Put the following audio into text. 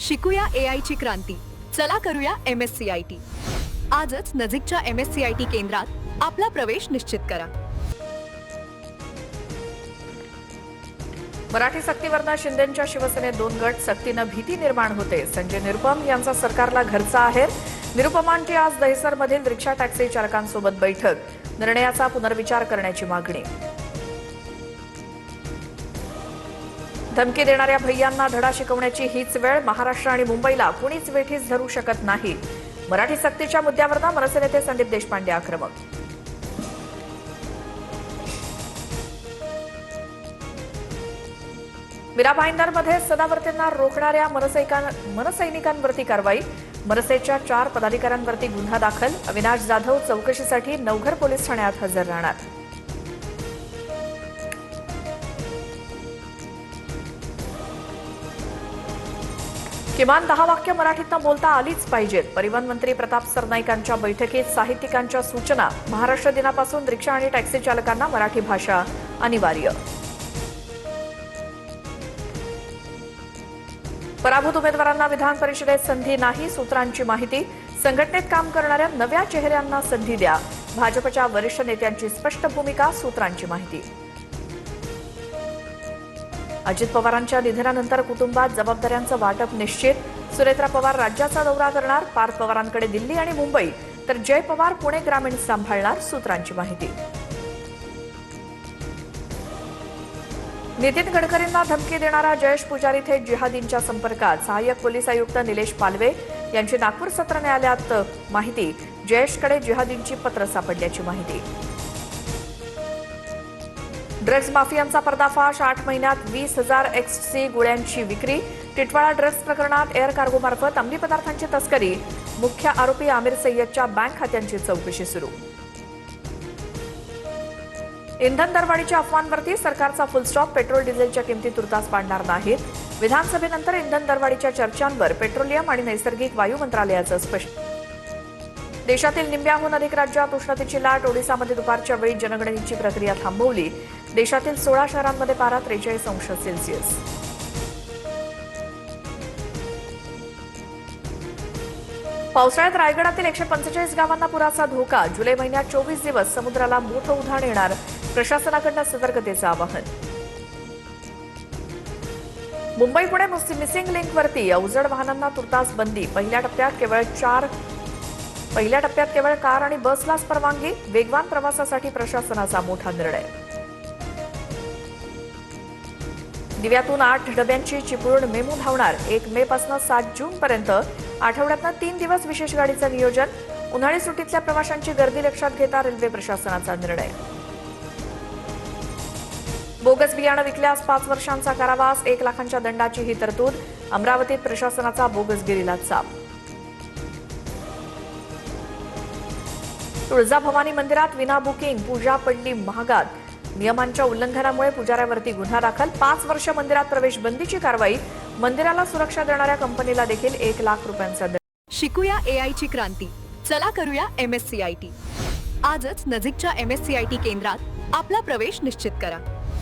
शिकूया AI ची क्रांती. चला करूया MSCIT. आजच नजीकच्या MSCIT केंद्रात आपला प्रवेश निश्चित करा. मराठी सक्तीवरनं शिंदेंच्या शिवसेनेत दोन गट, सक्तीनं भीती निर्माण होते. संजय निरुपम यांचा सरकारला घरचा आहेर. निरुपमांची आज दहिसरमधील रिक्षा टॅक्सी चालकांसोबत बैठक. निर्णयाचा पुनर्विचार करण्याची मागणी. धमकी देणाऱ्या भैयांना धडा शिकवण्याची हीच वेळ. महाराष्ट्र आणि मुंबईला कुणीच वेठीस धरू शकत नाही. मराठी सक्तीच्या मुद्द्यावरनं मनसे नेते संदीप देशपांडे आक्रमक. मीरा भाईंदरमध्ये सदावर्तींना रोखणाऱ्या मनसैनिकांवरती कारवाई. मनसेच्या 4 पदाधिकाऱ्यांवरती गुन्हा दाखल. अविनाश जाधव चौकशीसाठी नवघर पोलीस ठाण्यात हजर राहणार. किमान 10 वाक्य मराठीतनं बोलता आलीच पाहिजेत. परिवहन मंत्री प्रताप सरनाईकांच्या बैठकीत साहित्यिकांच्या सूचना. महाराष्ट्र दिनापासून रिक्षा आणि टॅक्सी चालकांना मराठी भाषा अनिवार्य. पराभूत उमेदवारांना विधान परिषदेत संधी नाही, सूत्रांची माहिती. संघटनेत काम करणाऱ्या नव्या चेहऱ्यांना संधी द्या. भाजपच्या वरिष्ठ नेत्यांची स्पष्ट भूमिका, सूत्रांची माहिती. अजित पवारांच्या निधनानंतर कुटुंबात जबाबदाऱ्यांचं वाटप निश्चित. सुनेत्रा पवार राज्याचा दौरा करणार. पार्थ पवारांकडे दिल्ली आणि मुंबई, तर जय पवार पुणे ग्रामीण सांभाळणार, सूत्रांची माहिती. नितीन गडकरींना धमकी देणारा जयेश पुजारी थेट जिहादींच्या संपर्कात. सहाय्यक पोलीस आयुक्त निलेश पालवे यांची नागपूर सत्र न्यायालयात माहिती. जयेशकडे जिहादींची पत्र सापडल्याची माहिती. ड्रग्ज माफियांचा पर्दाफाश. 8 महिन्यात 20,000 एक्ससी गोळ्यांची विक्री. टिटवाळा ड्रग्ज प्रकरणात एअर कार्गोमार्फत अंमली पदार्थांची तस्करी. मुख्य आरोपी आमिर सय्यदच्या बँक खात्यांची चौकशी सुरू. इंधन दरवाढीच्या अफवांवरती सरकारचा फुलस्टॉप. पेट्रोल डिझेलच्या किमती तुर्तास पाडणार नाहीत. विधानसभेनंतर इंधन दरवाढीच्या चर्चांवर पेट्रोलियम आणि नैसर्गिक वायू मंत्रालयाचं स्पष्ट. देशातील निम्म्याहून अधिक राज्यात उष्णतेची लाट. ओडिसामध्ये दुपारच्या वेळी जनगणनेची प्रक्रिया थांबवली. देशातील 16 शहरांमध्ये पारा 43 अंश सेल्सिअस. पावसाळ्यात रायगडातील 145 गावांना पुराचा धोका. जुलै महिन्यात 24 दिवस समुद्राला मोठं उधाण येणार. प्रशासनाकडून सतर्कतेचं आवाहन. मुंबई पुणे मिसिंग लिंकवरती अवजड वाहनांना तुर्तास बंदी. पहिल्या टप्प्यात केवळ कार आणि बसलाच परवानगी. वेगवान प्रवासासाठी प्रशासनाचा मोठा निर्णय. दिव्यातून 8 डब्यांची चिपळूण मेमू धावणार. 1 मे पासून 7 जून पर्यंत. आठवड्यातनं 3 दिवस विशेष गाडीचं नियोजन. उन्हाळी सुट्टीतल्या प्रवाशांची गर्दी लक्षात घेता रेल्वे प्रशासनाचा निर्णय. बोगस बियाणं विकल्यास 5 वर्षांचा कारावास. 1 लाखांच्या दंडाची ही तरतूद. अमरावतीत प्रशासनाचा बोगसगिरीला चाप. तुळजाभवानी मंदिरात विना बुकिंग पूजा पडली महागात. नियमांच्या उल्लंघनामुळे पुजाऱ्यावरती गुन्हा दाखल. 5 वर्ष मंदिरात प्रवेश बंदीची कारवाई. मंदिराला सुरक्षा देणाऱ्या कंपनीला देखील 1 लाख रुपयांचा दंड. शिकूया AI ची क्रांती. चला करूया MSCIT. आजच नजीकच्या MSCIT केंद्रात आपला प्रवेश निश्चित करा.